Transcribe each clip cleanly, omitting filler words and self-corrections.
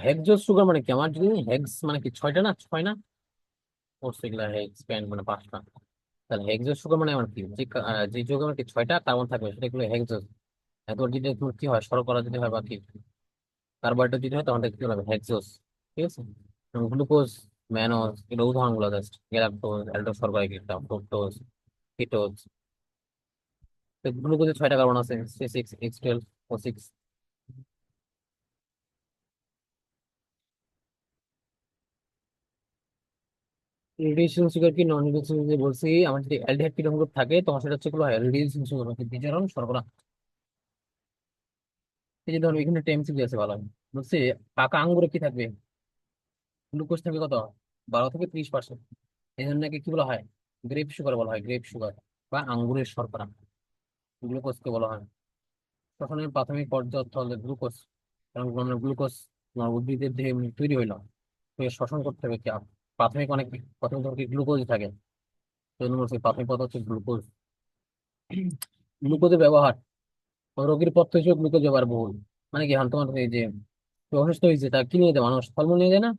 Hexose sugar মানে কি? আমার যদি হেক্স মানে কি ছয়টা, না ছয় না, কোর্স এগুলা হেক্স প্যান্ট মানে পাঁচটা। তাহলে হেক্সোস সুগার মানে আমার কি, যে যৌগ আমার কি ছয়টা কার্বন থাকবে সেটা গুলো হেক্সোস। এরপর যদি তোমার কি হয়, শর্করা যদি হয় বা কি কার্বোহাইড্রেট যদি হয় তখন কি হবে, হেক্সোস। ঠিক আছে। গ্লুকোজ, ম্যানোজ, এগুলো উদাহরণ গুলো জাস্ট। গ্যালাক্টোজ, অ্যালডোস, শর্করা একটা, ফ্রুক্টোজ, কিটোজ। তো গ্লুকোজে ছয়টা কার্বন আছে, C6H12O6। রিডিউসিং সুগার কি নন রিডিউসিং সুগার বলছি? আমার যদি অ্যালডিহাইড কিটোন গ্রুপ থাকে তখন সেটা হচ্ছে কি হয়, রিডিউসিং সুগার, বিজারণ শর্করা। এই যে ধরো এখানে টেমসিপি আছে ভালো, বলছে পাকা আঙ্গুরে কি থাকবে, গ্লুকোজ থাকবে কত, 12 থেকে 30%। এই জন্য নাকি কি বলা হয়, গ্রেপ সুগার বলা হয়, গ্রেপ সুগার বা আঙ্গুরের শর্করা, গ্লুকোজকে বলা হয়। শ্বসনের প্রাথমিক পর্যায় অর্থ হলো গ্লুকোজ। কারণ গ্লুকোজ তোমার উদ্ভিদের দেহে এমনি তৈরি হইলো, তো এর শোষণ করতে হবে কি প্রাথমিক অনেক, প্রাথমিক তোমার কি গ্লুকোজ থাকে। সেই জন্য বলছি প্রাথমিক পদার্থ হচ্ছে গ্লুকোজ। গ্লুকোজের ব্যবহার রোগীর পথ্য হিসেবে গ্লুকোজ ব্যবহার বহুল। মানে কি, এখন তোমার এই যে কেউ অসুস্থ হয়েছে তার কি নিয়ে যায়, মানুষ ফলমূল নিয়ে যায় না,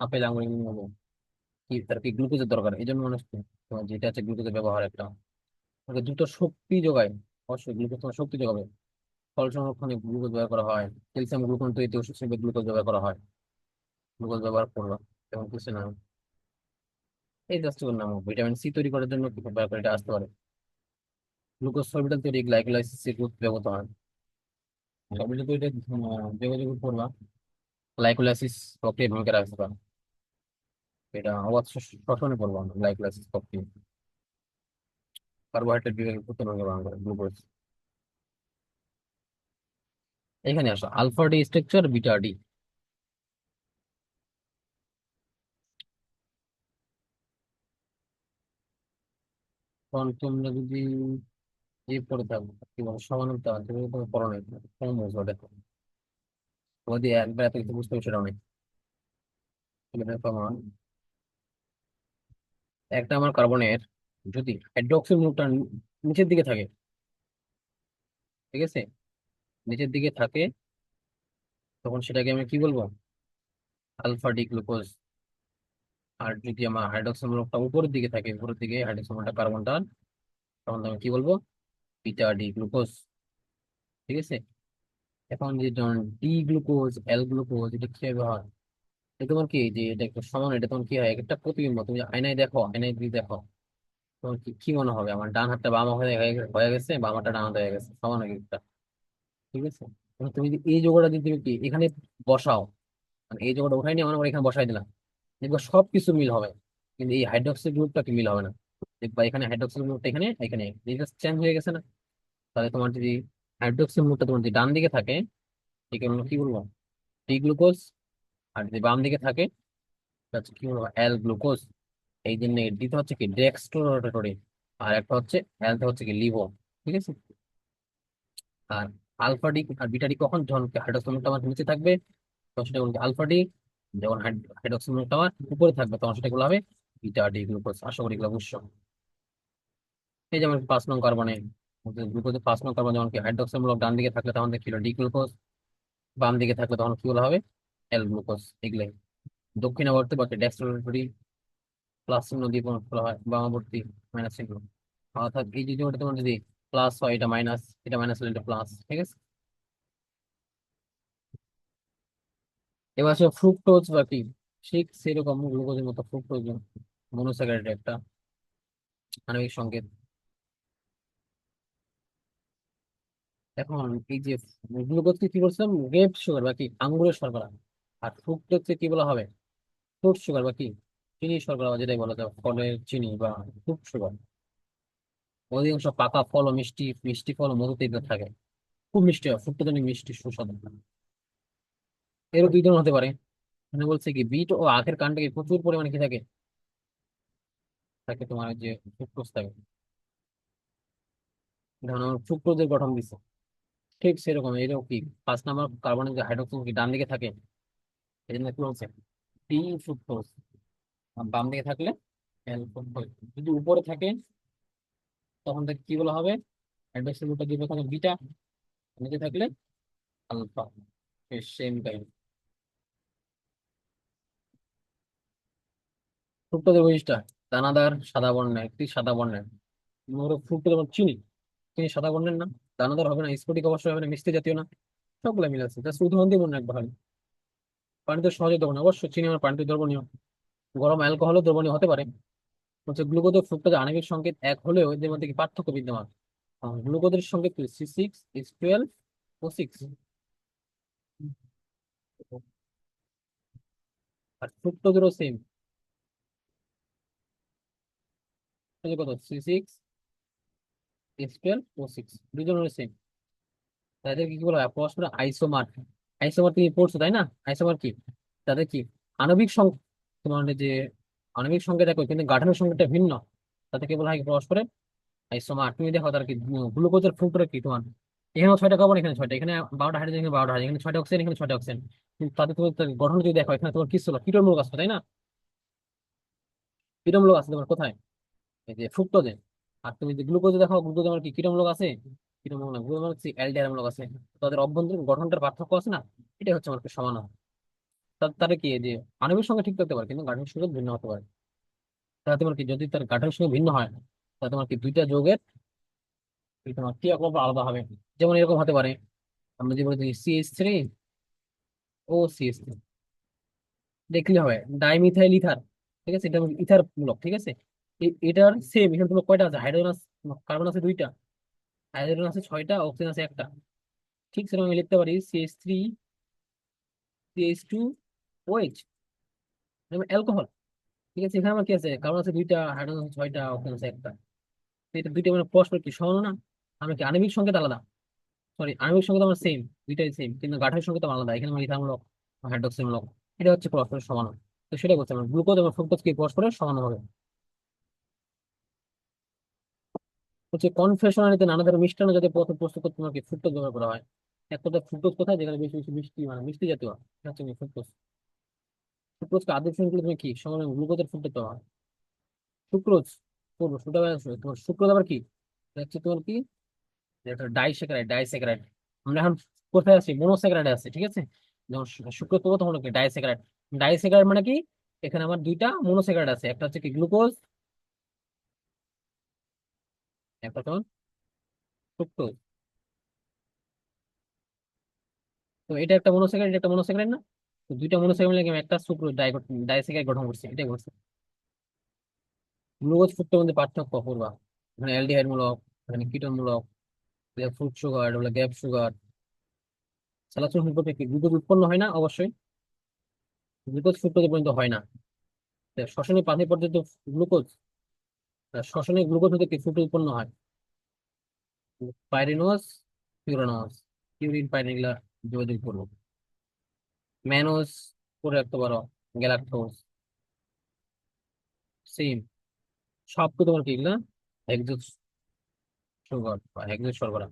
আপেল আঙুর নিয়ে যাবো, কি তার কি গ্লুকোজের দরকার, এই জন্য মানুষ তোমার যেটা আছে গ্লুকোজের ব্যবহার একটা, ওকে দ্রুত শক্তি যোগায়। অবশ্যই গ্লুকোজ তোমার শক্তি যোগাবে। ফল সংরক্ষণে গ্লুকোজ ব্যবহার করা হয়। ক্যালসিয়াম গ্লুকোন তৈরিতে ওষুধ হিসেবে গ্লুকোজ ব্যবহার করা হয়। গ্লুকোজ ব্যবহার করলো এবং কিছু না, এই জাস্ট নাম। ভিটামিন সি তৈরি করার জন্য কি ব্যবহার করে, এটা আসতে পারে। গ্লুকোজ সরবিটাল তৈরি গ্লাইকোলাইসিস ব্যবহৃত হয়। সরবিটাল তৈরি যোগাযোগ করবা গ্লাইকোলাইসিস প্রক্রিয়া ভূমিকা রাখতে পারে। এটা অবাধ শ্বসনে পড়বো আমরা, গ্লাইকোলাইসিস প্রক্রিয়া। কার্বোহাইড্রেট বিভাগে প্রথম ভূমিকা পালন করে গ্লুকোজ। এখানে আসো, alpha D structure, beta D. কারণ তোমরা যদি পড়ে থাকো কি বলো, সমানতা তুমি তো পড়ো নাই, কম বুঝবো দেখো। যদি একবার এত কিছু বুঝতে হবে সেটা অনেক। তাহলে দেখো আমার একটা, আমার কার্বনের যদি হাইড্রোক্সিল গ্রুপটা নিচের দিকে থাকে, ঠিক আছে, নিচের দিকে থাকে, তখন সেটাকে আমি কি বলবো, আলফা ডি গ্লুকোজ। আর যদি আমার হাইড্রোক্সিল গ্রুপটা উপরের দিকে থাকে, উপরের দিকে হাইড্রোক্সিল গ্রুপটা কার্বনটা, তখন আমি কি বলবো, বিটা ডি গ্লুকোজ। ঠিক আছে। এখন যে যেমন ডি গ্লুকোজ, এল গ্লুকোজ, এটা কিভাবে হয়, এটা তোমার কি যে এটা একটা সমান, এটা তোমার কি হয়, একটা প্রতিবিম্ব। তুমি যে আয়নায় দেখো, আয়নায় যদি দেখো, তোমার কি কি মনে হবে, আমার ডান হাতটা বাম হয়ে গেছে, বাম হাতটা ডান হাতে হয়ে গেছে, সমান হয়ে গেছে। ঠিক আছে। এখন তুমি যদি এই যোগটা যদি তুমি কি এখানে বসাও, মানে এই যোগটা উঠাই নিয়ে আমরা এখানে বসাই দিলাম, দেখবা সবকিছু মিল হবে। কিন্তু এই হাইড্রোক্সিল গ্রুপটা কি মিল হবে না। দেখবা এখানে হাইড্রোক্সিল গ্রুপটা এখানে এখানে চেঞ্জ হয়ে গেছে না। তাহলে তোমার যদি হাইড্রোক্সিল গ্রুপটা তোমার যদি ডান দিকে থাকে, ঠিক আছে, কি বলবো, ডি গ্লুকোজ। আর যদি বাম দিকে থাকে তাহলে হচ্ছে কি বলবো, এল গ্লুকোজ। এই জন্য ডিতে হচ্ছে কি ডেক্সট্রো রোটাটরি, আর একটা হচ্ছে অ্যালটা হচ্ছে কি লিভো। ঠিক আছে। আর আলফা ডি আর বিটা ডি কখন, যখন হাইড্রোক্সিল গ্রুপটা আমার নিচে থাকবে তখন সেটা বলতে আলফা ডি, যখন হাইড্রোক্সিল গ্রুপটা আমার উপরে থাকবে তখন সেটা গুলো হবে বিটা ডি গ্লুকোজ। আশা করি এগুলো অবশ্য। এই যেমন 5 নং কার্বনে, গ্লুকোজের 5 নং কার্বন যেমন কি হাইড্রোক্সিল গ্রুপ ডান দিকে থাকলে তখন কি হলো, ডি গ্লুকোজ। বাম দিকে থাকলে তখন কি বলা হবে, এল গ্লুকোজ। এগুলাই দক্ষিণাবর্তী বা ডেক্সট্রোরোটারি প্লাস চিহ্ন দিয়ে প্রয়োগ করা হয়, বামাবর্তী মাইনাস চিহ্ন। অর্থাৎ এই যদি ওটা তোমার যদি প্লাস হয়, এটা মাইনাস, এটা মাইনাস হলে এটা প্লাস। ঠিক আছে। এবার আসলে ফ্রুক্টোজ বা কি, ঠিক সেরকম গ্লুকোজের মতো ফ্রুক্টোজ মনোস্যাকারাইড একটা আণবিক সংকেত। এখন এই যে গ্লুকোজকে কি বলছিলাম, গ্রেপ সুগার বা কি আঙ্গুরের শর্করা। আর ফ্রুক্টোজকে কি বলা হবে, ফ্রুট সুগার বা কি চিনি শর্করা, বা যেটাই বলা যায় ফলের চিনি বা ফ্রুট সুগার। অধিকাংশ পাকা ফল ও মিষ্টি মিষ্টি ফল ও মধুতে এগুলো থাকে। খুব মিষ্টি হয়, ফ্রুটটা জানি মিষ্টি সুস্বাদু। এরও দুই ধরনের হতে পারে। মানে বলছে কি বিট ও আখের কান্ডে কি প্রচুর পরিমাণে কি থাকে, থাকে তোমার ওই যে ফ্রুক্টোজ থাকে। ধরুন আমার ফ্রুক্টোজের গঠন দিচ্ছে, ঠিক সেরকম এরও কি 5 নম্বর কার্বনের যে হাইড্রোক্সিল কি ডান দিকে থাকে, এই জন্য কি বলছে, ডি ফ্রুক্টোজ। আর বাম দিকে থাকলে এল ফ্রুক্টোজ। যদি উপরে থাকে তখন তাকে কি বলা হবে, হাইড্রোক্সিল গ্রুপটা দিবে তখন বিটা, নিচে থাকলে আলফা। Same time. ফ্রুক্টোজের বৈশিষ্ট্য, দানাদার সাদা বর্ণের, একটি সাদা বর্ণের। ফ্রুক্টোজ যেমন চিনি, চিনি সাদা বর্ণের না, দানাদার হবে না, স্ফটিক অবশ্যই হবে না, মিষ্টি জাতীয় না, সবগুলো মিল আছে, জাস্ট উদাহরণ দিয়ে মনে রাখবে হলে। পানিতে সহজে দ্রবণীয়, অবশ্যই চিনি আমার পানিতে দ্রবণীয়। গরম অ্যালকোহলও দ্রবণীয় হতে পারে। হচ্ছে গ্লুকোজ ও ফ্রুক্টোজ আণবিক সংকেত এক হলেও এদের মধ্যে কি পার্থক্য বিদ্যমান? গ্লুকোজের সংকেত কি C6H12O6, আর ফ্রুক্টোজেরও সেম, কত C6H12O6, দুজনের সেম। তাদের কি বলা হয় পরস্পর আইসোমার। আইসোমার তুমি পড়ছো তাই না? আইসোমার কি, তাদের কি আণবিক সংকেত, তোমার যে আণবিক সংকেত একই কিন্তু গাঠনিক সংকেতটা ভিন্ন, তাদেরকে বলা হয় কি পরস্পরের আইসোমার। তুমি দেখো তার কি গ্লুকোজের ফ্রুক্টোরে কি তোমার এখানেও 6টা কার্বন, এখানে 6টা, এখানে 12টা হাইড্রোজেন, এখানে 12টা হাইড্রোজেন, এখানে 6টা অক্সিজেন, এখানে 6টা অক্সিজেন। কিন্তু তাদের তুমি তার গঠন যদি দেখো, এখানে তোমার কি ছিল, কিটোন মূলক আছে তাই না? কিটোন মূলক আছে তোমার কোথায়? এই যে ফ্রুক্টোজে। আর তুমি যে গ্লুকোজে দেখো, গ্লুকোজে আমার কি কিটোন মূলক আছে? কিটোন মূলক না, গ্লুকোজ মানে অ্যালডিহাইড মূলক আছে। তাদের অভ্যন্তরীণ গঠনটার পার্থক্য আছে না, এটা হচ্ছে আমার সমান। তারা কি যে আণবিক সংখ্যা ঠিক থাকতে পারে কিন্তু গাঠনিক সংখ্যা ভিন্ন হতে পারে। তাহলে তোমার কি যদি তার গাঠনিক সংখ্যা ভিন্ন হয়, তাহলে তোমার কি দুইটা যৌগের কি তোমার ক্রিয়াকলাপ আলাদা হবে। যেমন এরকম হতে পারে, আমরা যে বলি CH3O CH3, দেখলে হবে ডাইমিথাইল ইথার, ঠিক আছে, এটা ইথার মূলক, ঠিক আছে। এটার সেম, এখানে তোমার কয়টা আছে, হাইড্রোজেন আছে, কার্বন আছে 2টা, হাইড্রোজেন আছে 6টা, অক্সিজেন আছে 1টা। ঠিক সেরকম আমি লিখতে পারি CH3CH2OH, অ্যালকোহল। ঠিক আছে, এখানে আমার কি আছে, কার্বন আছে 2টা, হাইড্রোজেন আছে 6টা, অক্সিজেন আছে 1টা। তো এটা দুইটা মানে পরস্পর কি সমান না? আমরা কি আণবিক সংকেত আলাদা, সরি আণবিক সংকেত আমার সেম, দুইটাই সেম, কিন্তু গাঠনিক সংকেত আমার আলাদা, এখানে আমার ইথানমূলক, হাইড্রোক্সিমূলক। এটা হচ্ছে পরস্পরের সমান। তো সেটা বলতে আমরা গ্লুকোজ এবং ফ্রুক্টোজ কি পরস্পরের সমান হবে। হচ্ছে কনফেশনারিতে নানা ধরনের মিষ্টান্ন জাতীয় পদার্থ প্রস্তুত করতে তোমাকে ফ্রুক্টোজ ব্যবহার করা হয়। এক কথা ফ্রুক্টোজ কোথায়, যেখানে বেশি বেশি মিষ্টি, মানে মিষ্টি জাতীয়, এটা হচ্ছে ফ্রুক্টোজ। ফ্রুক্টোজকে আদর্শ হিসেবে তুমি কি সমান গ্লুকোজের ফ্রুক্টোজ পাওয়া হয়। সুক্রোজ, পূর্ব সুটা তোমার সুক্রোজ আবার কি, এটা হচ্ছে তোমার কি, ডাইস্যাকারাইড। আমরা এখন কোথায় আছি, মনোস্যাকারাইডে আছি, ঠিক আছে। যখন সুক্রোজ পাবো তখন কি ডাইস্যাকারাইড। ডাইস্যাকারাইড মানে কি, এখানে আমার দুইটা মনোস্যাকারাইড আছে, একটা হচ্ছে কি গ্লুকোজ, একটা তোমার ফ্রুক্টোজ। তো এটা একটা মনোস্যাকারাইড, এটা একটা মনোস্যাকারাইড না। তো দুইটা মনোস্যাকারাইড মিলে আমি একটা সুক্রোজ ডাইস্যাকারাইড গঠন করছি, এটাই বলছে। গ্লুকোজ ফ্রুক্টোজ মধ্যে পার্থক্য করবা, এখানে অ্যালডিহাইড মূলক, এখানে কিটোন মূলক, ফ্রুট সুগার, ওগুলো গ্যাপ সুগার। সালাসুল সম্পর্কে কি গ্লুকোজ উৎপন্ন হয় না? অবশ্যই গ্লুকোজ ফ্রুক্টোজ পর্যন্ত হয় না। শ্বসনে পানি পর্যন্ত গ্লুকোজ, শ্বসনে গ্লুকোজ হতে কি ফ্রুক্টোজ উৎপন্ন হয়, পাইরিনোস, পিউরানোস, পিউরিন পাইরিন এগুলা যোগাযোগ করবো। ম্যানোস করে রাখতে পারো, গ্যালাক্টোজ, সেম, সব তো তোমার কি এগুলা হেক্সোজ সুগার বা হেক্সোজ শর্করা।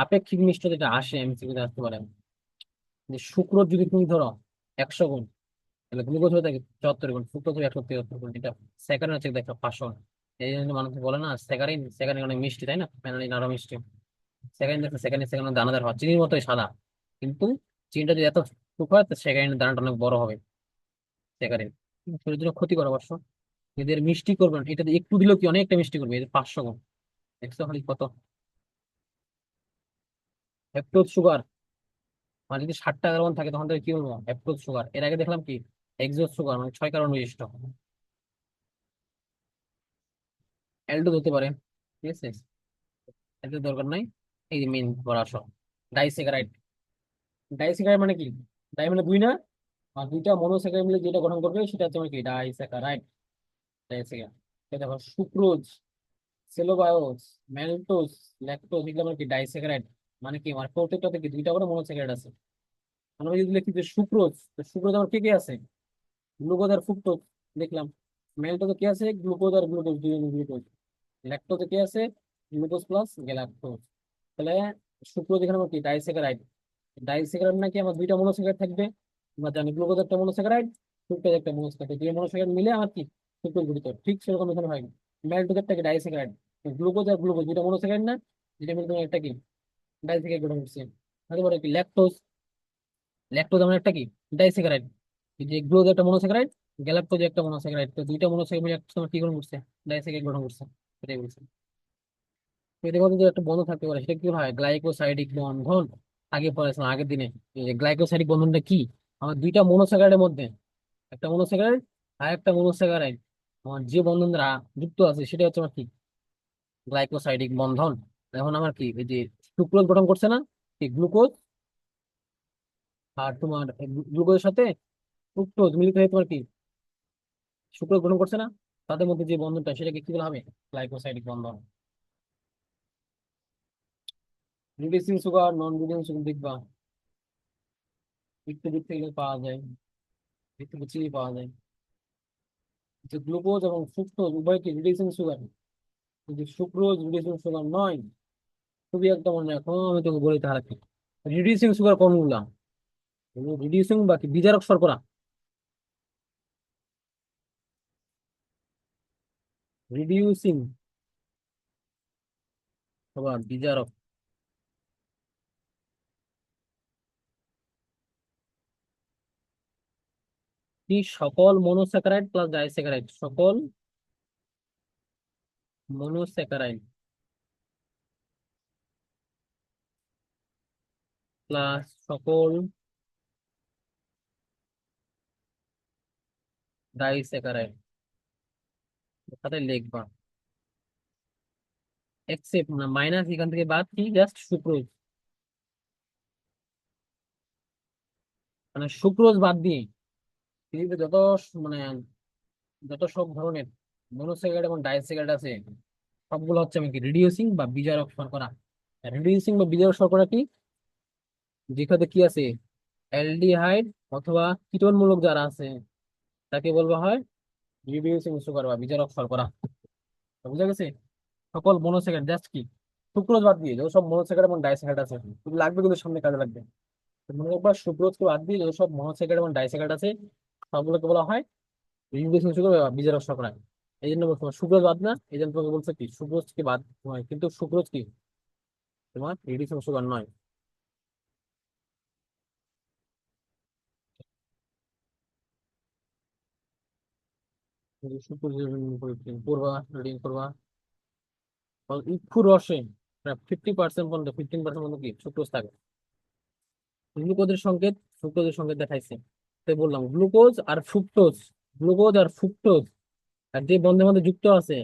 আপেক্ষিক মিষ্টতা যেটা আসে এমসিকিউতে আসতে পারে, যে শুক্র যদি তুমি ধরো 100 গুণ, তাহলে গ্লুকোজ হয়ে থাকে 74 গুণ, ফ্রুক্টোজ হবে 173 গুণ। এটা স্যাকারিন হচ্ছে দেখো 500। এই জন্য মানুষ বলে না স্যাকারিন, স্যাকারিন অনেক মিষ্টি তাই না, ম্যানালিন আরো মিষ্টি। স্যাকারিন দেখো, স্যাকারিন স্যাকারিন দানাদার হয়, চিনির মতোই সাদা, কিন্তু চিনিটা যদি এত টুক হয় তো স্যাকারিনের দানাটা অনেক বড় হবে। স্যাকারিন শরীরের জন্য ক্ষতিকর অবশ্য, এদের মিষ্টি করবেন, এটা একটু দিলেও কি অনেকটা মিষ্টি করবে, এদের 500 গুণ। দেখছো খালি কত হেক্টোজ সুগার, মানে যদি 60টা কার্বন থাকে তখন তাহলে কি বলবো হেক্টোজ সুগার। এর আগে দেখলাম কি এক্সোজ সুগার, মানে 6 কার্বন বিশিষ্ট। অ্যালডোজ হতে পারে, ঠিক আছে, এত দরকার নাই। এই যে মেন বড় আসো, ডাইস্যাকারাইড। ডাইস্যাকারাইড মানে কি, ডাই মানে দুই না, আর দুইটা মনোস্যাকারাইড মিলে যেটা গঠন করবে সেটা হচ্ছে আমার কি ডাইস্যাকারাইড। ডাইস্যাকারাইড, দেখো সুক্রোজ, সেলোবায়োস, ম্যালটোজ, ল্যাকটোজ, এগুলো আমার কি ডাইস্যাকারাইড। মানে কি আমার প্রত্যেকটাতে কি দুইটা করে মনোস্যাকারাইড আছে। আমরা যদি লিখি যে সুক্রোজ, তো সুক্রোজ আমার কে কে আছে, গ্লুকোজ আর ফ্রুক্টোজ দেখলাম। ম্যালটোজে কি আছে, গ্লুকোজ আর গ্লুকোজ, দুই গ্লুকোজ। ল্যাকটোজে কি আছে, গ্লুকোজ প্লাস গ্যালাক্টোজ। তাহলে সুক্রোজ এখানে আমার কি ডাইস্যাকারাইড। ডাইস্যাকারাইড নাকি আমার দুইটা মনোস্যাকারাইড থাকবে, আমরা জানি গ্লুকোজ একটা মনোস্যাকারাইড, ফ্রুক্টোজ একটা মনোস্যাকারাইড, দুই মনোস্যাকারাইড মিলে আমার কি সুক্রোজ গঠিত। ঠিক সেরকম এখানে হয়, ম্যালটোজেরটা কি ডাইস্যাকারাইড, গ্লুকোজ আর গ্লুকোজ দুইটা মনোস্যাকারাইড না, যেটা মিলে তোমার একটা কি ডাইস্যাকারাইড গঠন করছে। হতে কি ল্যাকটোজ, ল্যাকটোজ আমার একটা কি ডাইস্যাকারাইড, এই যে গ্লুকোজ একটা মনোস্যাকারাইড, গ্যালাক্টোজ একটা মনোস্যাকারাইড, তো দুইটা মনোস্যাকারাইড মিলে একটা তোমার কি গঠন করছে, ডাইস্যাকারাইড গঠন করছে, সেটাই বলছে। তো এদের মধ্যে যদি একটা বন্ধন থাকতে পারে সেটা কি হয়, গ্লাইকোসাইডিক বন্ধন। আগে পড়েছিলাম আগের দিনে, এই যে গ্লাইকোসাইডিক বন্ধনটা কি, আমার দুইটা মনোস্যাকারাইডের মধ্যে, একটা মনোস্যাকারাইড আর একটা মনোস্যাকারাইড, আমার যে বন্ধন দ্বারা যুক্ত আছে সেটা হচ্ছে আমার কি, গ্লাইকোসাইডিক বন্ধন। এখন আমার কি এই যে সুক্রোজ গঠন করছে না, কি গ্লুকোজ আর তোমার গ্লুকোজের সাথে ফ্রুক্টোজ মিলিত হয়ে তোমার কি সুক্রোজ গঠন করছে না, তাদের মধ্যে যে বন্ধনটা সেটাকে কি বলা হবে, গ্লাইকোসাইডিক বন্ধন। রিডিউসিং সুগার, নন রিডিউসিং সুগার দেখবা একটু দূর থেকে পাওয়া যায়, একটু চিনি পাওয়া যায়, যে গ্লুকোজ এবং ফ্রুক্টোজ উভয়কে রিডিউসিং সুগার, কিন্তু সুক্রোজ রিডিউসিং সুগার নয়। খুবই একটা মনে রাখো, আমি তোকে বলি তাহলে। রিডিউসিং সুগার কোনগুলা, রিডিউসিং বা কি বিজারক শর্করা, রিডিউসিং অথবা বিজারক, কি সকল মনোস্যাকারাইড প্লাস ডাইস্যাকারাইড, সকল মনোস্যাকারাইড প্লাস সকল ডাইস্যাকারাইড, সাথে লিখবা এক্সেপ্ট না মাইনাস, এখান থেকে বাদ কি জাস্ট সুক্রোজ, মানে সুক্রোজ বাদ দিয়ে পৃথিবীতে যত মানে যত সব ধরনের মনোস্যাকারাইড এবং ডাইস্যাকারাইড আছে সবগুলো হচ্ছে আমি কি রিডিউসিং বা বিজারক শর্করা। রিডিউসিং বা বিজারক শর্করা কি, যেখানে কি আছে অ্যালডিহাইড অথবা কিটোনমূলক যারা আছে তাকে বলবা হয় রিডিউসিং সুগার বা বিজারক শর্করা। তো বুঝা গেছে, সকল মনোস্যাকারাইড জাস্ট কি সুক্রোজ বাদ দিয়ে যত সব মনোস্যাকারাইড এবং ডাইস্যাকারাইড আছে, এগুলো লাগবে কিন্তু সামনে কাজে লাগবে। তো মনে রাখবা সুক্রোজকে বাদ দিয়ে যত সব মনোস্যাকারাইড এবং ডাইস্যাকারাইড আছে সবগুলোকে বলা হয় রিডিউসিং সুগার বা বিজারক শর্করা। এই জন্য বলছো সুক্রোজ বাদ না, এই জন্য তোমাকে বলছে কি সুক্রোজ কি বাদ নয়, কিন্তু সুক্রোজ কি তোমার রিডিউসিং সুগার নয়। সুক্রোজ করবা, রিডিং করবা, ইক্ষু রসে প্রায় 50% পর্যন্ত, 15% পর্যন্ত কি সুক্রোজ থাকে। গ্লুকোজের সংকেত, ফ্রুক্টোজের সংকেত দেখাইছে, তাই বললাম গ্লুকোজ আর ফ্রুক্টোজ, গ্লুকোজ আর ফ্রুক্টোজ আর যে বন্ধনের মধ্যে যুক্ত আছে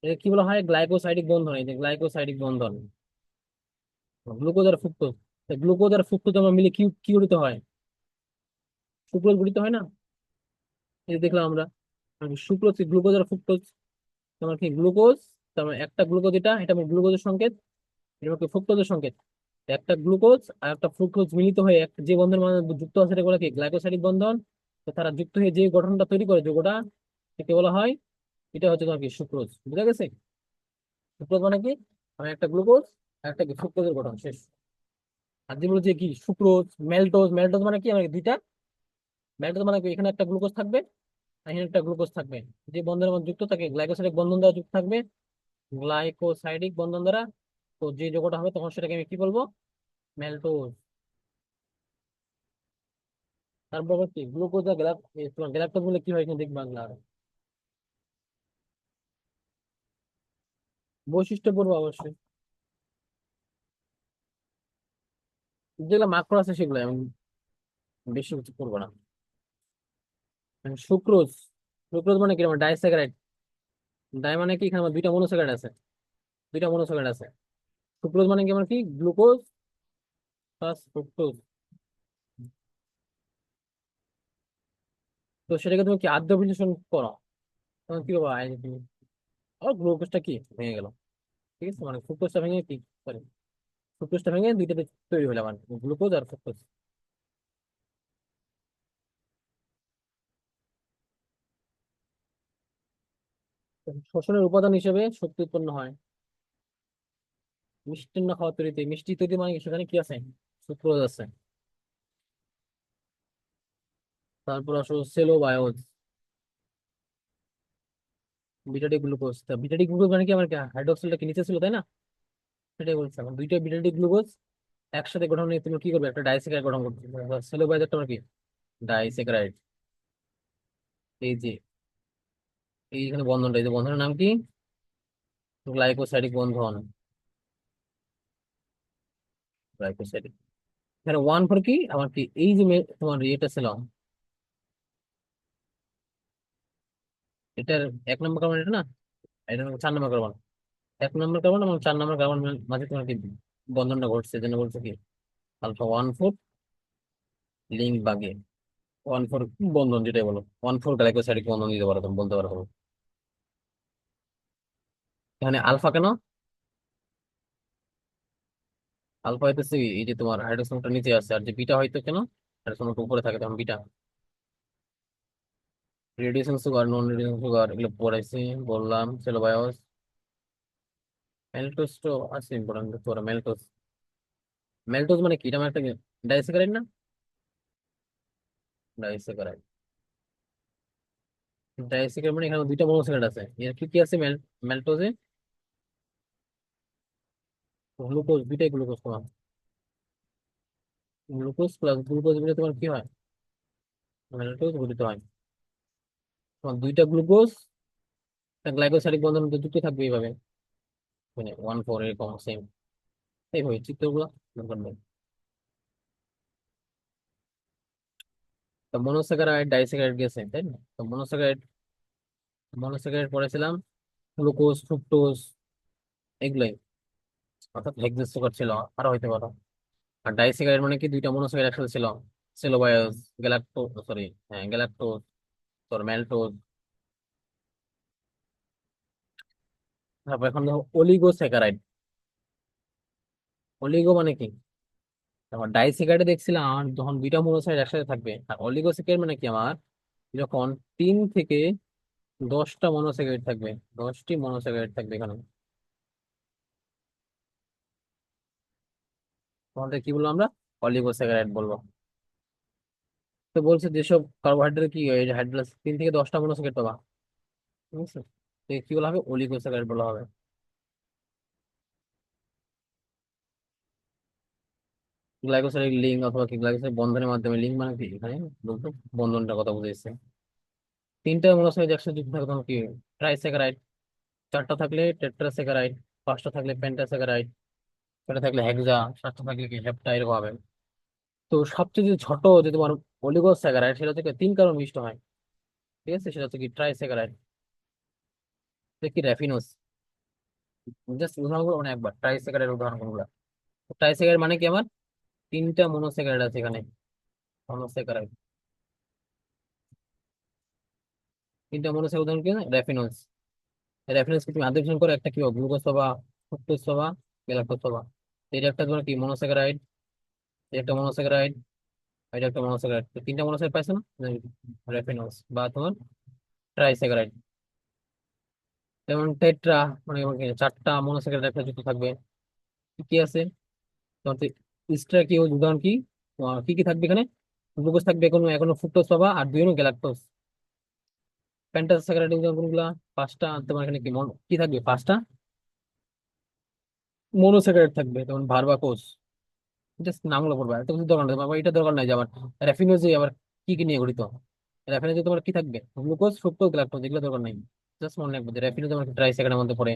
এটা কি বলা হয়, গ্লাইকোসাইডিক বন্ধন। এই যে গ্লাইকোসাইডিক বন্ধন, গ্লুকোজ আর ফ্রুক্টোজ, গ্লুকোজ আর ফ্রুক্টোজ আমরা মিলে কি কি গঠিত হয়, সুক্রোজ গঠিত হয় না। এই যে দেখলাম আমরা সুক্রোজ গ্লুকোজ আর ফ্রুক্টোজ, তোমার কি গ্লুকোজ, তার মানে একটা গ্লুকোজ, এটা এটা আমার গ্লুকোজের সংকেত, এটা হচ্ছে ফ্রুক্টোজের সংকেত। একটা গ্লুকোজ আর একটা ফ্রুক্টোজ মিলিত হয়ে যে বন্ধনের মধ্যে যুক্ত আছে এটা বলা কি গ্লাইকোসাইডিক বন্ধন। তো তারা যুক্ত হয়ে যে গঠনটা তৈরি করে যৌগটা, একে বলা হয়, এটা হচ্ছে তোমার কি সুক্রোজ। বুঝা গেছে, সুক্রোজ মানে কি, মানে একটা গ্লুকোজ আর একটা কি ফ্রুক্টোজের গঠন শেষ। আর যেগুলো যে কি সুক্রোজ, মেল্টোজ, মেল্টোজ মানে কি, মানে দুইটা, মেল্টোজ মানে কি এখানে একটা গ্লুকোজ থাকবে আর এখানে একটা গ্লুকোজ থাকবে, যে বন্ধনের মধ্যে যুক্ত থাকে গ্লাইকোসাইডিক বন্ধন দ্বারা যুক্ত থাকবে, গ্লাইকোসাইডিক বন্ধন দ্বারা। তো যে যৌগটা হবে তখন সেটাকে আমি কি বলবো, মেল্টোজ। তারপর হচ্ছে গ্লুকোজ আর তোমার গ্যালাক্টোজ বলে কি হয় এখানে দেখবা বাংলা বৈশিষ্ট্য পড়বো অবশ্যই, যেগুলো মাকড় আছে সেগুলো আমি বেশি কিছু করবো না। সুক্রোজ, সুক্রোজ মানে কি, আমার ডাইস্যাকারাইড, ডাই মানে কি, এখানে আমার দুইটা মনোস্যাকারাইড আছে, দুইটা মনোস্যাকারাইড আছে। সুক্রোজ মানে কি, আমার কি গ্লুকোজ প্লাস ফ্রুক্টোজ। তো সেটাকে তুমি কি আদ্য বিশ্লেষণ করো, তখন কি হবে, গ্লুকোজটা কি ভেঙে গেল, ঠিক আছে, মানে ফ্রুক্টোজটা ভেঙে কি, সরি, ফ্রুক্টোজটা ভেঙে দুইটাতে তৈরি হলো মানে গ্লুকোজ আর ফ্রুক্টোজ। শ্বসনের উপাদান হিসেবে শক্তি উৎপন্ন হয় মিষ্টান্ন খাওয়া তৈরিতে, মিষ্টি তৈরি মানে কি, সেখানে কি আছে, সুক্রোজ আছে। তারপর আসো সেলোবায়োজ, বিটাডি গ্লুকোজ, তা বিটাডি গ্লুকোজ মানে কি, আমার হাইড্রোক্সিলটা কি নিচে ছিল তাই না, সেটাই বলছি। এখন দুইটা বিটাডি গ্লুকোজ একসাথে গঠন নিয়ে তুমি কি করবে, একটা ডাইস্যাকারাইড গঠন করবে, সেলোবায়োজ একটা আমার কি ডাইস্যাকারাইড। এই যে এইখানে বন্ধনটা, এই যে বন্ধনের নাম কি? গ্লাইকোসাইডিক বন্ধন। গ্লাইকোসাইডিক। এখানে 1 4 কি আমার কি এই যে তোমার ইয়েটা ছিল, এটার 1 নম্বর কার্বন এটা না, এটা 4 নম্বর কার্বন। 1 নম্বর কার্বন এবং 4 নম্বর কার্বন মাঝে তোমার কি বন্ধনটা ঘটছে, যেন বলছে কি আলফা 1 4 লিঙ্ক বাগে 1 4 বন্ধন, যেটাই বলো 1 4 গ্লাইকোসাইডিক বন্ধন দিতে পারো, তুমি বলতে পারো তুমি। এখানে আলফা কেন? আলফা হইতেছে কি, এই যে তোমার হাইড্রোজেনটা নিচে আছে, আর যে বিটা হয়তো কেন হাইড্রোজেনটা উপরে থাকে তখন বিটা। রেডিয়েশন সুগার, নন রেডিয়েশন সুগার এগুলো পড়াইছি, বললাম সেলো বায়োস। মেলটোস তো আছে ইম্পর্টেন্ট, তোরা মেলটোস। মেলটোস মানে কি? এটা মানে একটা ডাইস্যাকারাইড না? ডাইস্যাকারাইড। ডাইস্যাকারাইড মানে এখানে দুইটা মনোস্যাকারাইড আছে, এর কি কি আছে মেলটোজে? গ্লুকোজ, দুইটাই গ্লুকোজ তোমার। গ্লুকোজ প্লাস গ্লুকোজ মিলে তোমার কি হয়? মেলটোজ গঠিত হয়। তোমার দুইটা গ্লুকোজ গ্লাইকোসাইডিক বন্ধন তো যুক্ত থাকবে এইভাবে, মানে 1 4 এরকম সেম এইভাবে চিত্রগুলো দরকার নেই। তো মনোস্যাকারাইড ডাইস্যাকারাইড গেছে তাই না? তো মনোস্যাকারাইড, মনোস্যাকারাইড পড়েছিলাম গ্লুকোজ ফ্রুক্টোজ এগুলাই, অর্থাৎ হেক্সেস সুগার ছিল, আরো হইতে পারো। আর ডাইস্যাকারাইড মানে কি দুইটা মনোস্যাকারাইড একসাথে ছিল, সেলোবায়াস, গ্যালাক্টো, সরি, হ্যাঁ গ্যালাক্টোজ, তোর ম্যালটোজ। তারপর এখন দেখো অলিগোস্যাকারাইড। অলিগো মানে কি? তখন ডাইস্যাকারাইডে দেখছিলাম আমার যখন দুইটা মনোসাইড একসাথে থাকবে, আর অলিগোস্যাকারাইড মানে কি আমার যখন 3 থেকে 10টা মনোস্যাকারাইড থাকবে, 10টি মনোস্যাকারাইড থাকবে এখানে, তখন কি বলবো আমরা? অলিগোস্যাকারাইড বলবো। তো বলছে যেসব কার্বোহাইড্রেট কি হাইড্রোলাস 3 থেকে 10টা মনোস্যাকারাইড পাবা, ঠিক আছে? তো কি বলা হবে? অলিগোস্যাকারাইড বলা হবে। গ্লাইকোসাইডিক লিঙ্ক অথবা কি গ্লাইকোসাইড বন্ধনের মাধ্যমে, লিঙ্ক মানে কি এখানে বলতো বন্ধনটা কথা বুঝেছে। 3টা মনোসাইড একসাথে যুক্ত থাকে তখন কি? ট্রাইস্যাকারাইড। 4টা থাকলে টেট্রাস্যাকারাইড, 5টা থাকলে পেন্টাস্যাকারাইড, 6টা থাকলে হেক্সা, 7টা থাকলে কি হেপ্টা, এরকম হবে। তো সবচেয়ে যে ছোট যে তোমার অলিগোস্যাকারাইড, সেটা থেকে 3 কার্বন মিষ্ট হয়, ঠিক আছে? সেটা হচ্ছে কি ট্রাইস্যাকারাইড। কি র্যাফিনোস। জাস্ট উদাহরণ মানে একবার ট্রাইস্যাকারাইড উদাহরণ গুলো। ট্রাইস্যাকারাইড মানে কি আমার 3টা মনোস্যাকারাইড আছে এখানে, মনোস্যাকারাইড। 3টা মনোস্যাকারাইড উদাহরণ কি? র্যাফিনোস। রেফারেন্স তুমি আদর্শন করে একটা কি হবে? গ্লুকোজ পাবা, ফ্রুক্টোজ পাবা, গ্যালাক্টোজ পাবা। এটা একটা তোমার কি মনোস্যাকারাইড, এটা একটা মনোস্যাকারাইড, এটা একটা মনোস্যাকারাইড, তো 3টা মনোস্যাকারাইড পাইছো না? রেফিনস বা তোমার ট্রাইস্যাকারাইড। যেমন টেট্রা মানে এমন কি 4টা মনোস্যাকারাইড একটা যুক্ত থাকবে। কি কি আছে তোমার? স্ট্রা কি উদাহরণ কি? কি কি থাকবে এখানে? গ্লুকোজ থাকবে, এখনো এখনো ফ্রুক্টোজ পাবা, আর 2 গ্যালাক্টোজ। পেন্টাস্যাকারাইড উদাহরণ কোনগুলা? 5টা। তোমার এখানে কি কি থাকবে? 5টা মনোস্যাকারাইড থাকবে, যেমন ভার্বাকোজ। জাস্ট নামগুলো পড়বা, এত কিছু দরকার নেই বাবা, এটা দরকার নাই যে আবার র্যাফিনোজে আবার কি কি নিয়ে গঠিত। র্যাফিনোজে তোমার কি থাকবে? গ্লুকোজ ফ্রুক্টোজ গ্লাক্টোজ, এগুলো দরকার নাই। জাস্ট মনে রাখবে যে র্যাফিনোজ তোমার ট্রাইস্যাকারাইডের মধ্যে পড়ে,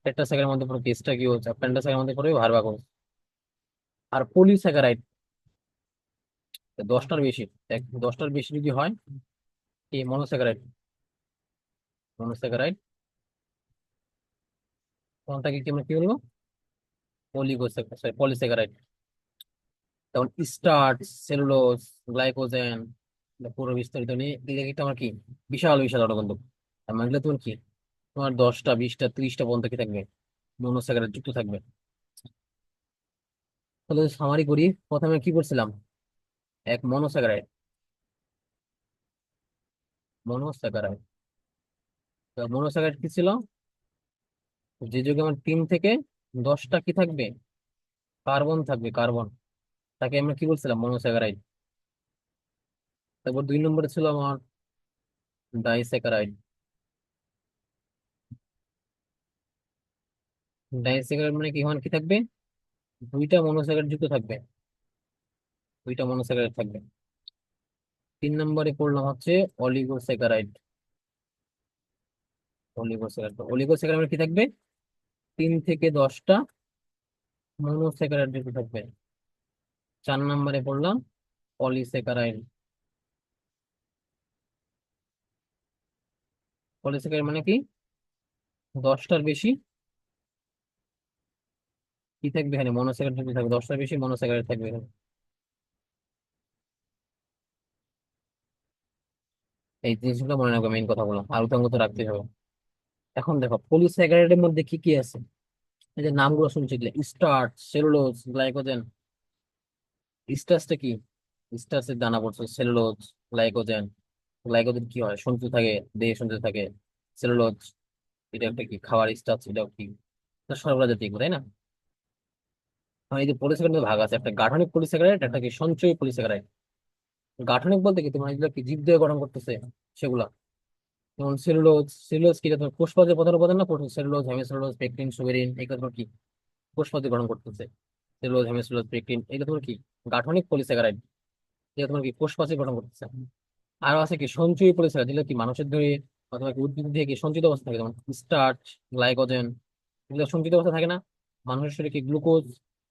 টেট্রাস্যাকারাইডের মধ্যে পড়ে টেস্টাকিউজ, আর পেন্টাস্যাকারাইডের মধ্যে পড়ে ভার্বাকোজ। আর পলিস্যাকারাইড 10টার বেশি, 10টার বেশি যদি হয় কি মনোস্যাকারাইড। মনোস্যাকারাইড কোনটাকে কি আমরা কি বলবো? পলিস্যাকারাইড। যেমন স্টার্চ, সেলুলোজ, গ্লাইকোজেন, পুরো বিস্তারিত নিয়ে এটা আমার কি বিশাল বিশাল অটো কিন্তু। আর মানে তোমার কি তোমার 10টা 20টা 30টা পর্যন্ত কি থাকবে? মনোস্যাকারাইড যুক্ত থাকবে। তাহলে সামারি করি, প্রথমে কি করছিলাম? এক মনোস্যাকারাইড, মনোস্যাকারাইড। তো মনোস্যাকারাইড কি ছিল? যে যুগে আমার 3 থেকে 10টা কি থাকবে? কার্বন থাকবে, কার্বন। তাকে আমরা কি বলছিলাম? মনোস্যাকারাইড। তারপর 2 নম্বরে ছিল আমার ডাইস্যাকারাইড। ডাইস্যাকারাইড মানে কি? ওখানে কি থাকবে? 2টা মনোস্যাকারাইড যুক্ত থাকবে, 2টা মনোস্যাকারাইড থাকবে। 3 নম্বরে পড়লাম হচ্ছে অলিগোস্যাকারাইড। অলিগোস্যাকারাইড, অলিগোস্যাকারাইড কি থাকবে? 3 থেকে 10টা মনোস্যাকারাইড যুক্ত থাকবে। 4 নম্বরে পড়লাম পলিস্যাকারাইড। পলিস্যাকারাইড মানে কি? 10টার বেশি কি থাকবে এখানে? মনোস্যাকারাইড যুক্ত থাকবে, 10টার বেশি মনোস্যাকারাইড থাকবে এখানে। এই জিনিসগুলো মনে রাখবে, মেইন কথাগুলো আর উদাঙ্গ তো রাখতে হবে। এখন দেখো পলিস্যাকারাইডের মধ্যে কি কি আছে। এই যে নামগুলো শুনছি, স্টার্চ, সেলুলোজ, গ্লাইকোজেন। স্টার্চটা কি? স্টার্চের দানা পড়ছে, সেলুলোজ, গ্লাইকোজেন। গ্লাইকোজেন কি হয়? সঞ্চিত থাকে, দেহে সঞ্চিত থাকে। সেলুলোজ এটা একটা কি খাবার স্টার্চ, এটাও কি শর্করা জাতীয়, তাই না? এই যে পলিস্যাকারাইড ভাগ আছে, একটা গাঠনিক পলিস্যাকারাইড, একটা কি সঞ্চয়ী পলিস্যাকারাইড। গাঠনিক বলতে কি, তোমার এগুলো কি জীব দিয়ে গঠন করতেছে সেগুলা। যেমন সেলুলোজ, সেলুলোজ কি? এটা তোমার কোষপাতের প্রধান উপাদান না? সেলুলোজ, হেমিসেলুলোজ, পেকটিন, সুবেরিন, এগুলো তোমার কি কোষপাতে গঠন করতেছে। সেলুলোজ, হেমিসেলুলোজ, পেকটিন, এগুলো তোমার কি গাঠনিক পলিস্যাকারাইড, যেটা তোমার কি কোষপাতে গঠন করতেছে। আরো আছে কি সঞ্চয়ী পলিস্যাকারাইড, যেগুলো কি মানুষের দেহে অথবা কি উদ্ভিদ দিয়ে কি সঞ্চিত অবস্থা থাকে, যেমন স্টার্চ, গ্লাইকোজেন। এগুলো সঞ্চিত অবস্থা থাকে না? মানুষের শরীরে কি গ্লুকোজ,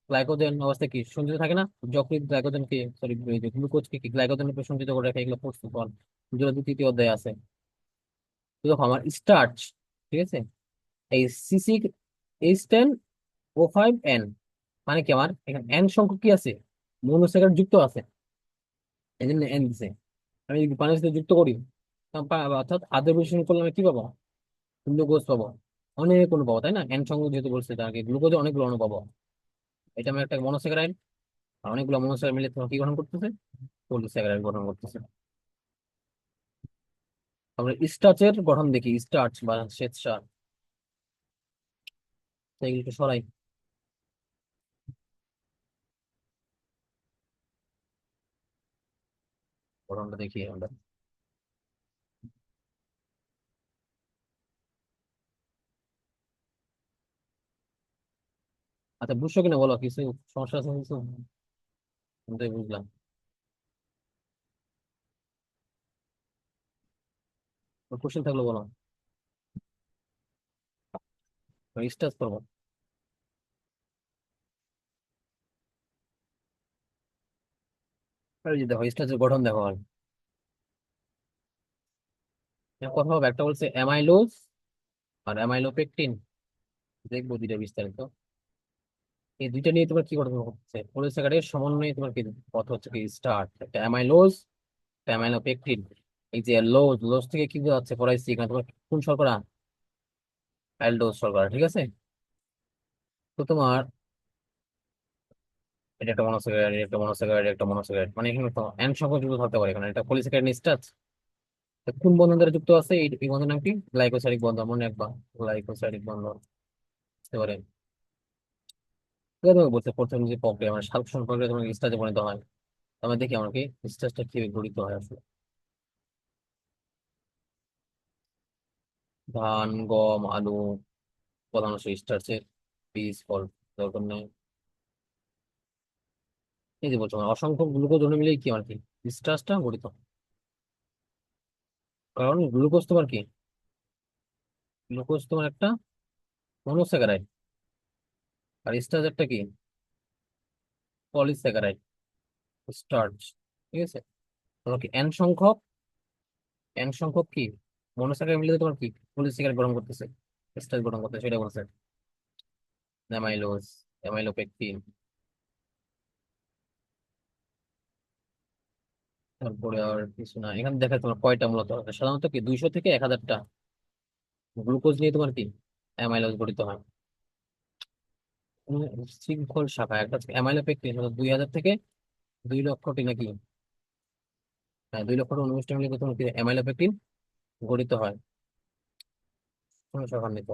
গ্লাইকোজেন অবস্থায় কি সঞ্চিত থাকে না? যকৃৎ গ্লাইকোজেন কে, সরি, গ্লুকোজ কে কি গ্লাইকোজেন রূপে সঞ্চিত করে রাখে, এগুলো পড়ছে তখন, যেগুলো 2য়, 3য় অধ্যায়ে আছে। তো দেখো আমার স্টার্চ, ঠিক আছে, এই C6H10O5N, মানে কি আমার এখানে এন সংখ্যক কি আছে? মনোস্যাকারাইড যুক্ত আছে, এই জন্য এন দিছে। আমি যদি পানির সাথে যুক্ত করি, অর্থাৎ আদ্র বিশ্লেষণ করলে আমি কি পাবো? গ্লুকোজ পাবো, অনেক অনু পাবো, তাই না? এন সংখ্যক যেহেতু বলছে তাকে গ্লুকোজে অনেকগুলো অনু পাবো। এটা আমার একটা মনোস্যাকারাইড, আর অনেকগুলো মনোস্যাকারাইড মিলে তোমার কি গঠন করতেছে? পলিস্যাকারাইড গঠন করতেছে। তারপরে স্টার্চের গঠন দেখি, স্টার্চ বা শ্বেতসার, তো এগুলো একটু সরাই, গঠনটা দেখি আমরা। আচ্ছা বুঝছো কিনা বলো, কিছু সমস্যা আছে কিছু? আমি তো বুঝলাম। কোশ্চেন থাকলে বলো। স্টার্চ করবো। আর এই যে দেখো স্টার্চের গঠন দেখো, আর কথা হবে, একটা বলছে অ্যামাইলোজ আর অ্যামাইলোপেকটিন। দেখবো দুইটা বিস্তারিত। এই দুইটা নিয়ে তোমার কি গঠন হচ্ছে? পলিস্যাকারাইডের সমন্বয়ে তোমার কি পথ হচ্ছে কি স্টার্চ, একটা অ্যামাইলোজ, একটা অ্যামাইলোপেকটিন। এই যে লোজ, লোজ থেকে কি বোঝাচ্ছে পড়াইছি এখানে তোমার? কোন শর্করা? অ্যালডোজ শর্করা, ঠিক আছে। তো তোমার এটা একটা মনোস্যাকারাইড, এটা একটা মনোস্যাকারাইড, একটা মনোস্যাকারাইড, মানে এখানে তো এন সংখ্যক যুক্ত থাকতে পারে এখানে। এটা পলিস্যাকারাইড স্টার্চ। কোন বন্ধন দ্বারা যুক্ত আছে? এই বন্ধন নাম কি? গ্লাইকোসাইডিক বন্ধন, মনে রাখবা। গ্লাইকোসাইডিক বন্ধন বুঝতে পারে। এটা তোমাকে বলছে প্রথম যে প্রক্রিয়া, মানে সালোকসংশ্লেষণ প্রক্রিয়া তোমাকে স্টার্চে পরিণত হয়। তো আমরা দেখি আমরা কি স্টার্চটা কিভাবে গঠিত হয় আসলে। ধান, গম, আলু প্রধান উৎস স্টার্চের। বীজ, ফল দরকার নেই। এই যে বলছো মানে অসংখ্য গ্লুকোজ অণু মিলেই কি আর কি স্টার্চটা গঠিত হয়। কারণ গ্লুকোজ তোমার কি, গ্লুকোজ তোমার একটা মনোস্যাকারাইড, আর স্টার্চ একটা কি পলিস্যাকারাইড, স্টার্চ, ঠিক আছে। তোমার কি এন সংখ্যক কি মনোস্যাকারাইড মিলে তোমার কি পলিস্যাকারাইড গঠন করতেছে, স্টার্চ গঠন করতেছে, সেটা বলছে। Amylose, amylopectin. তারপরে আর কিছু না এখানে দেখা, তোমার কয়টা মূলত আছে? সাধারণত কি 200 থেকে 1000টা গ্লুকোজ নিয়ে তোমার কি অ্যামাইলোজ গঠিত হয়। শৃঙ্খল শাখা একটা অ্যামাইলোপেকটিন 2000 থেকে 2 লক্ষটি নাকি, হ্যাঁ 2 লক্ষটি অনুষ্ঠিত মিলে তোমার কি অ্যামাইলোপেকটিন গঠিত হয়। কোনো শাখা নিত।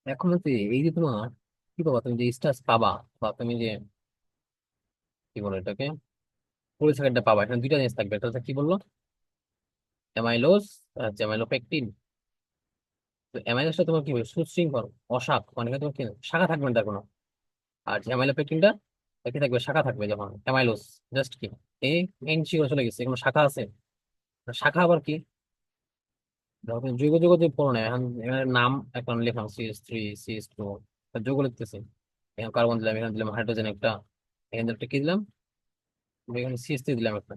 এখন হচ্ছে এই যে তোমার কি পাবা, তুমি যে স্টার্চ পাবা, বা তুমি যে কি বলো এটাকে পলিস্যাকারাইডটা পাবা, এখানে দুইটা জিনিস থাকবে, একটা হচ্ছে কি বললো অ্যামাইলোজ, আর হচ্ছে অ্যামাইলোপেকটিন। তো অ্যামাইলোজটা তোমার কি হবে? সুশৃঙ্খল, অশাখ, মানে কি তোমার কি শাখা থাকবে না তার কোনো। আর যে অ্যামাইলোপেকটিনটা কি থাকবে? শাখা থাকবে। যখন অ্যামাইলোজ জাস্ট কি এ এন সি করে চলে গেছে, কোনো শাখা আছে? শাখা আবার কি ধরো তুমি যৌগ যৌগ যে পড়ো না, এখন এখানে নাম এখন লিখলাম CH3 CH2, যৌগ লিখতেছে। এখানে কার্বন দিলাম, এখানে দিলাম হাইড্রোজেন একটা, এখানে একটা কি দিলাম, এখানে CH3 দিলাম একটা।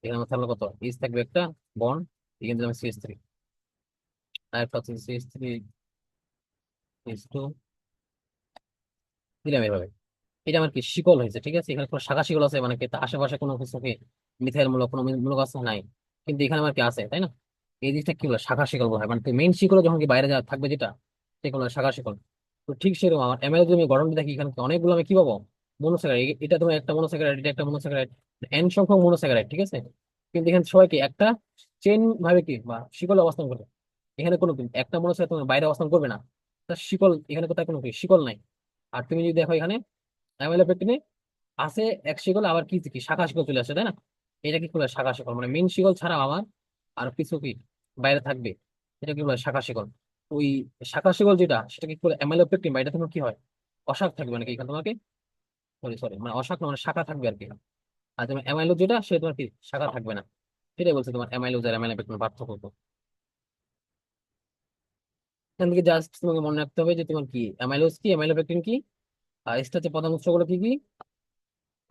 এখানে আমার থাকলো কত, ইস থাকবে একটা বন্ড, এখানে দিলাম CH3, আর একটা হচ্ছে CH3 CH2 দিলাম এভাবে। এটা আমার কি শিকল হয়েছে, ঠিক আছে। এখানে কোনো শাখা শিকল আছে মানে কি, তার আশেপাশে কোনো কিছু কি মিথাইল মূলক কোনো মূলক আছে নাই, কিন্তু এখানে আমার কি আছে, তাই না। এই জিনিসটা কি বলে শাখা শিকল বলা হয়, মানে মেইন শিকল যখন কি বাইরে যা থাকবে যেটা, সেগুলো শাখা শিকল। তো ঠিক সেরকম আমার এমএল যদি আমি গঠনটা দেখি, এখানে কি অনেকগুলো আমি কি পাবো, মনোস্যাকারাইড। এটা তোমার একটা মনোস্যাকারাইড, এটা একটা মনোস্যাকারাইড, এন সংখ্যক মনোস্যাকারাইড, ঠিক আছে। কিন্তু এখানে সবাই কি একটা চেন ভাবে কি বা শিকল অবস্থান করবে। এখানে কোনো কি একটা মনোস্যাকারাইড তোমার বাইরে অবস্থান করবে না, তার শিকল এখানে কোথায় কোনো কি শিকল নাই। আর তুমি যদি দেখো এখানে অ্যামাইলো পেকটিনে আছে এক শিকল, আবার কি কি শাখা শিকল চলে আসে, তাই না। এটা কি বলে শাখা শিকল, মানে মেন শিকল ছাড়া আমার আর কিছু কি বাইরে থাকবে, এটা কি বলে শাখা শিকল। ওই শাখা শিকল যেটা, সেটা কি বলে অ্যামাইলো পেকটিন, বা এটা তোমার কি হয় অশাখ থাকবে, মানে কি এখানে তোমাকে, সরি সরি মানে অশাখ না, মানে শাখা থাকবে আর কি। আর তোমার অ্যামাইলো যেটা, সে তোমার কি শাখা থাকবে না। সেটাই বলছে তোমার অ্যামাইলোজ আর অ্যামাইলো পেকটিন পার্থক্য তো। এখান থেকে জাস্ট তোমাকে মনে রাখতে হবে যে তোমার কি অ্যামাইলোজ কি, অ্যামাইলো পেকটিন কি, আর স্টার্চের প্রধান উৎসগুলো কি কি,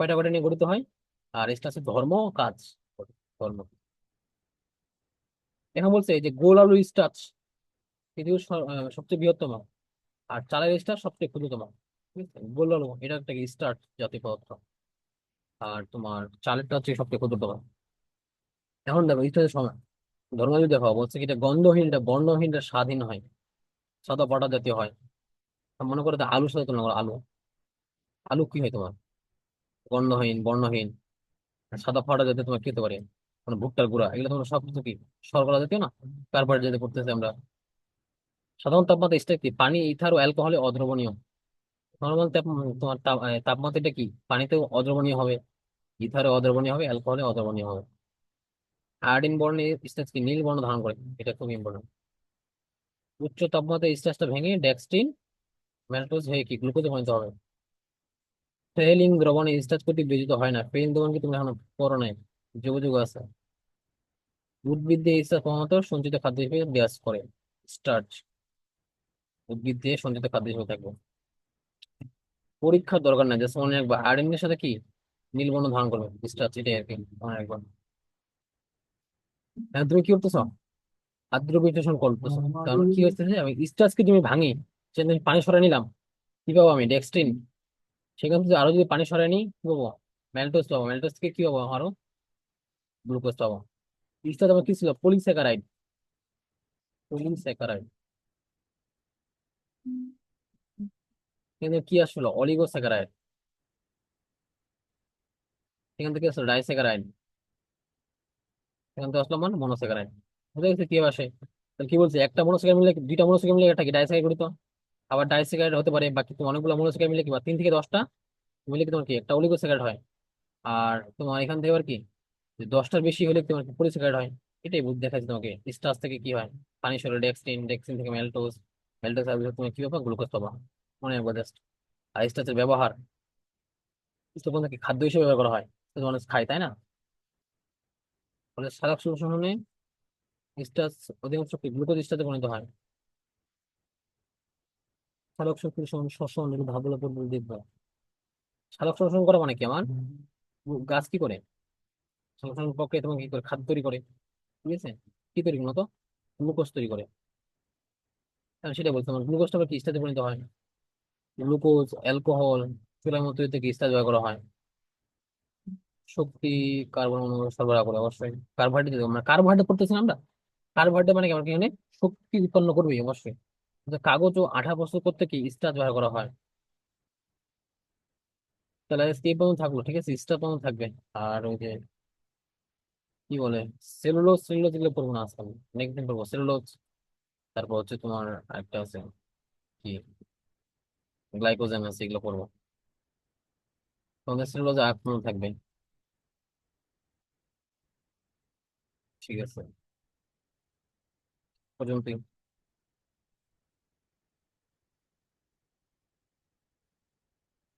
কয়টা কয়টা নিয়ে গঠিত হয়, আর স্টার্চের ধর্ম ও কাজ। ধর্ম এখন বলছে এই যে গোল আলু স্টার্চ পৃথিবীর সবচেয়ে বৃহত্তম, আর চালের স্টার্চ সবচেয়ে ক্ষুদ্রতম। ঠিক আছে, গোল আলু এটা একটা স্টার্চ জাতীয় পদার্থ, আর তোমার চালেরটা হচ্ছে সবচেয়ে ক্ষুদ্রতম। এখন দেখো স্টার্চের সময় ধর্ম যদি দেখো, বলছে কি এটা গন্ধহীন, এটা বর্ণহীন, এটা স্বাধীন হয়, সাদা পাটা জাতীয় হয়। মনে করো তো আলুর সাথে তুলনা করো, আলু, আলু কি হয় তোমার গন্ধহীন বর্ণহীন, আর সাদা পাটা জাতীয় তোমার কি হতে পারে, মানে ভুট্টার গুঁড়া, এগুলো তোমার সব কিছু কি শর্করা জাতীয় না, কার্বোহাইড্রেট জাতীয় করতেছে আমরা। সাধারণ তাপমাত্রা স্টেট কি পানি, ইথার ও অ্যালকোহলে অদ্রবণীয়। নর্মাল তোমার তাপমাত্রাটা কি পানিতেও অদ্রবণীয় হবে, ইথারে অদ্রবণীয় হবে, অ্যালকোহলে অদ্রবণীয় হবে। আয়োডিন বর্ণের স্টেজ কি নীল বর্ণ ধারণ করে, এটা খুব ইম্পর্টেন্ট। উচ্চ তাপমাত্রায় স্টেজটা ভেঙে ডেক্সট্রিন ম্যালটোজ হয়ে কি গ্লুকোজে পরিণত হবে। ফেলিং দ্রবণে স্টার্চ কর্তৃক বিয়োজিত হয় না, ফেলিং দ্রবণ কি তুমি এখনো পড়ো নাই, যুগ যুগ আছে। উদ্ভিদ দিয়ে স্টার্চ প্রধানত সঞ্চিত খাদ্য হিসেবে ব্যাস করে, স্টার্চ উদ্ভিদ দিয়ে সঞ্চিত খাদ্য হিসেবে থাকবে। পরীক্ষার দরকার নাই, জাস্ট মনে রাখবা আয়োডিন এর সাথে কি নীল বর্ণ ধারণ করবে স্টার্চ, এটাই আর কি মনে রাখবা। এখন তুমি কি করতেছো, আদ্র বিশ্লেষণ করতেছো। কারণ কি হচ্ছে যে আমি স্টার্চকে যদি আমি ভাঙি, সে আমি পানি সরাই নিলাম, কি পাবো আমি ডেক্সট্রিন। সেখান থেকে আরো যদি পানি সরাই নিই কি পাবো, ম্যালটোজ পাবো, ম্যালটোজ থেকে কি পাবো আরো গ্লুকোজ পাবো। স্টার্চ আমার কি ছিল, পলিস্যাকারাইড, পলিস্যাকারাইড। কিন্তু কি আসলো অলিগোস্যাকারাইড, সেখান থেকে আসলো ডাইস্যাকারাইড, সেখান থেকে আসলো মানে মনোস্যাকারাইড। বুঝা গেছে কি আসে। তাহলে কি বলছে, একটা মনোস্যাকারাইড মিলে দুইটা মনোস্যাকারাইড মিলে একটা কি ডাইস্যাকারাইড গঠিত। আবার ডাইস্যাকারাইড হতে পারে বাকি তোমার অনেকগুলো মনোস্যাকারাইড মিলে কি বা 3 থেকে 10টা মিলে কি তোমার কি একটা অলিগোস্যাকারাইড হয়। আর তোমার এখান থেকে আবার কি যে 10টার বেশি হলে তোমার পলিস্যাকারাইড হয়। এটাই বুঝ দেখাচ্ছি তোমাকে স্টার্চ থেকে কি হয়, পানি সরে ডেক্সট্রিন, ডেক্সট্রিন থেকে ম্যালটোজ, ম্যালটোজ আর তুমি কি পাবা গ্লুকোজ পাবা। মনে রাখবো জাস্ট। আর স্টার্চের ব্যবহার, স্টোভন থেকে খাদ্য হিসেবে ব্যবহার করা হয়, তো মানুষ খায় তাই না। ফলে সালোক সংশ্লেষণে স্টার্চ অধিকাংশ গ্লুকোজ স্টার্চে পরিণত হয়। সালোক সংশ্লেষণ শ্বসন এগুলো ভালো করে দেখবো। সালোক সংশ্লেষণ করা মানে কি আমার গাছ কি করে, সংশ্লেষণ প্রক্রিয়া তোমাকে কি করে খাদ্য তৈরি করে, ঠিক আছে। কি তৈরি মূলত গ্লুকোজ তৈরি করে। আমি সেটা বলছি, আমার গ্লুকোজটা আবার কি স্টার্চে পরিণত হয়, গ্লুকোজ অ্যালকোহল চুলার মধ্যে থেকে স্টার্চ ব্যবহার করা হয়। শক্তি কার্বন অণু সরবরাহ করে অবশ্যই। কার্বোহাইড্রেট আমরা কার্বোহাইড্রেট করতেছি না আমরা, কার্বোহাইড্রেট মানে কি আমরা কি এখানে শক্তি উৎপন্ন করবে অবশ্যই। কিন্তু কাগজ ও আঠা প্রস্তুত করতে কি স্টার্চ ব্যবহার করা হয়। তাহলে স্টেপ পর্যন্ত থাকলো, ঠিক আছে, স্টার পর্যন্ত থাকবে। আর ওই যে কি বলে সেলুলোজ, সেলুলোজ এগুলো পড়বো না আজকাল, নেক্সট দিন পড়বো সেলুলোজ। তারপর হচ্ছে তোমার একটা আছে কি গ্লাইকোজেন আছে, এগুলো পড়বো। তোমাদের সেলুলোজ আগ পর্যন্ত থাকবে। ঠিক আছে, পর্যন্তই।